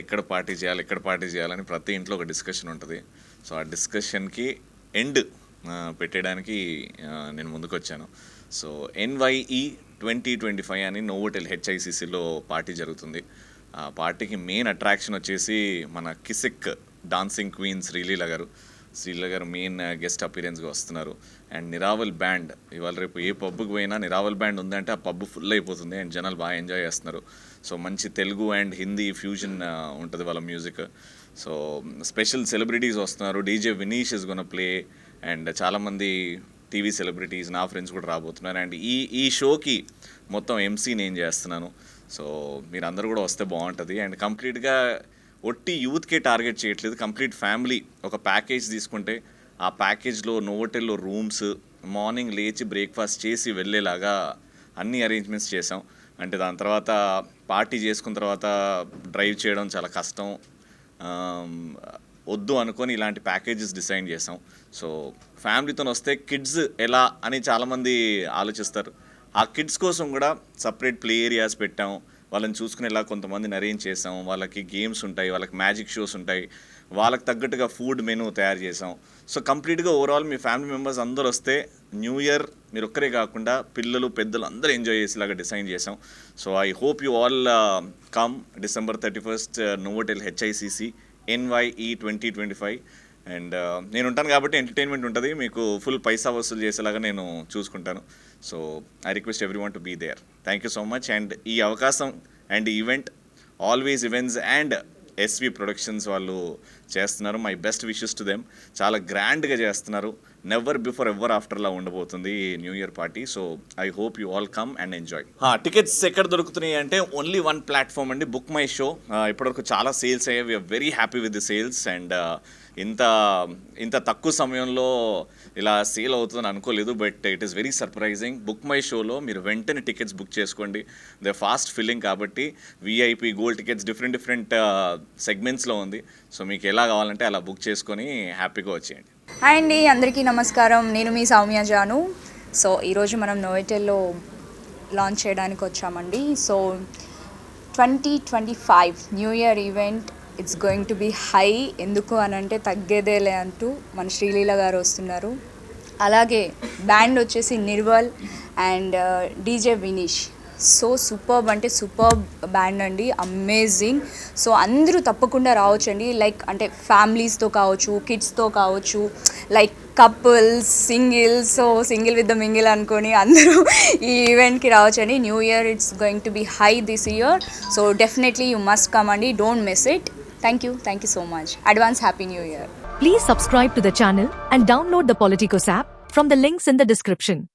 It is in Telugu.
ఎక్కడ పార్టీ చేయాలని ప్రతి ఇంట్లో ఒక డిస్కషన్ ఉంటుంది. సో ఆ డిస్కషన్కి ఎండ్ పెట్టడానికి నేను ముందుకు వచ్చాను. సో NYE 2025 అని నోవోటెల్ HICCలో పార్టీ జరుగుతుంది. ఆ పార్టీకి మెయిన్ అట్రాక్షన్ వచ్చేసి మన కిసిక్ డాన్సింగ్ క్వీన్ శ్రీలీల గారు మెయిన్ గెస్ట్ అపీరెన్స్గా వస్తున్నారు. అండ్ నిరావల్ బ్యాండ్, ఇవాళ రేపు ఏ పబ్కి పోయినా నిరావల్ బ్యాండ్ ఉందంటే ఆ పబ్ ఫుల్ అయిపోతుంది అండ్ జనాలు బాగా ఎంజాయ్ చేస్తున్నారు. సో మంచి తెలుగు అండ్ హిందీ ఫ్యూజన్ ఉంటుంది వాళ్ళ మ్యూజిక్. సో స్పెషల్ సెలబ్రిటీస్ వస్తున్నారు. DJ Vineesh is gonna play and చాలామంది టీవీ సెలబ్రిటీస్ నా ఫ్రెండ్స్ కూడా రాబోతున్నారు. అండ్ ఈ షోకి మొత్తం MC నేను చేస్తున్నాను. సో మీరందరూ కూడా వస్తే బాగుంటుంది. అండ్ కంప్లీట్గా ఒట్టి యూత్కే టార్గెట్ చేయట్లేదు, కంప్లీట్ ఫ్యామిలీ ఒక ప్యాకేజ్ తీసుకుంటే ఆ ప్యాకేజ్లో నోవోటెల్లో రూమ్స్, మార్నింగ్ లేచి బ్రేక్ఫాస్ట్ చేసి వెళ్ళేలాగా అన్ని అరేంజ్మెంట్స్ చేసాం. అంటే దాని తర్వాత పార్టీ చేసుకున్న తర్వాత డ్రైవ్ చేయడం చాలా కష్టం, వద్దు అనుకొని ఇలాంటి ప్యాకేజెస్ డిసైడ్ చేసాం. సో ఫ్యామిలీతో వస్తే కిడ్స్ ఎలా అని చాలామంది ఆలోచిస్తారు. ఆ కిడ్స్ కోసం కూడా సపరేట్ ప్లే ఏరియాస్ పెట్టాం, వాళ్ళని చూసుకునేలా కొంతమందిని అరేంజ్ చేసాం. వాళ్ళకి గేమ్స్ ఉంటాయి, వాళ్ళకి మ్యాజిక్ షోస్ ఉంటాయి, వాళ్ళకి తగ్గట్టుగా ఫుడ్ మెనూ తయారు చేసాం. సో కంప్లీట్గా ఓవరాల్ మీ ఫ్యామిలీ మెంబర్స్ అందరూ వస్తే న్యూ ఇయర్ మీరు ఒక్కరే కాకుండా పిల్లలు పెద్దలు అందరూ ఎంజాయ్ చేసేలాగా డిసైన్ చేసాం. So I hope you all come December 31st Novotel HICC NYE 2025. And నేను ఉంటాను కాబట్టి ఎంటర్టైన్మెంట్ ఉంటుంది, మీకు ఫుల్ పైసా వసూలు చేసేలాగా నేను చూసుకుంటాను. So I request everyone to be there. Thank you so much. And ఈ అవకాశం and event always events and SV productions వాళ్ళు చేస్తున్నారు. My best wishes to them. చాలా గ్రాండ్గా చేస్తున్నారు. నెవర్ బిఫోర్ ఎవర్ ఆఫ్టర్లా ఉండబోతుంది ఈ new year party. So I hope you all come and enjoy. Tickets ఎక్కడ దొరుకుతున్నాయి అంటే ఓన్లీ వన్ ప్లాట్ఫామ్ అండి, బుక్ మై షో. ఇప్పటివరకు చాలా సేల్స్ అయ్యాయి. We are very happy with the sales. And ఇంత తక్కువ సమయంలో ఇలా సేల్ అవుతుందని అనుకోలేదు, but it is very surprising. Book my షోలో మీరు వెంటనే టికెట్స్ బుక్ చేసుకోండి. దే ఫాస్ట్ ఫిల్లింగ్ కాబట్టి VIP గోల్డ్ టికెట్స్ డిఫరెంట్ సెగ్మెంట్స్లో ఉంది. సో మీకు ఎలా కావాలంటే అలా బుక్ చేసుకొని హ్యాపీగా వచ్చేయండి. హాయ్ అండి, అందరికీ నమస్కారం. నేను మీ సౌమ్య జాను. సో ఈరోజు మనం నోవోటెల్లో లాంచ్ చేయడానికి వచ్చామండి. So 2025 new year event it's going to be high. ఎందుకు అని అంటే తగ్గేదేలే అంటూ మన శ్రీలీల గారు వస్తున్నారు. అలాగే బ్యాండ్ వచ్చేసి Nirval and DJ Vinish. So superb అంటే సూపర్బ్ బ్యాండ్ అండి, అమేజింగ్. సో అందరూ తప్పకుండా రావచ్చండి. లైక్ అంటే ఫ్యామిలీస్తో కావచ్చు, కిడ్స్తో కావచ్చు, like couples, singles. So single with the mingle అనుకొని అందరూ ఈ ఈవెంట్కి రావచ్చండి. New year it's going to be high this year. So definitely you must come అండి, don't miss it. Thank you so much. Advance Happy New Year. Please subscribe to the channel and download the Politicos app from the links in the description.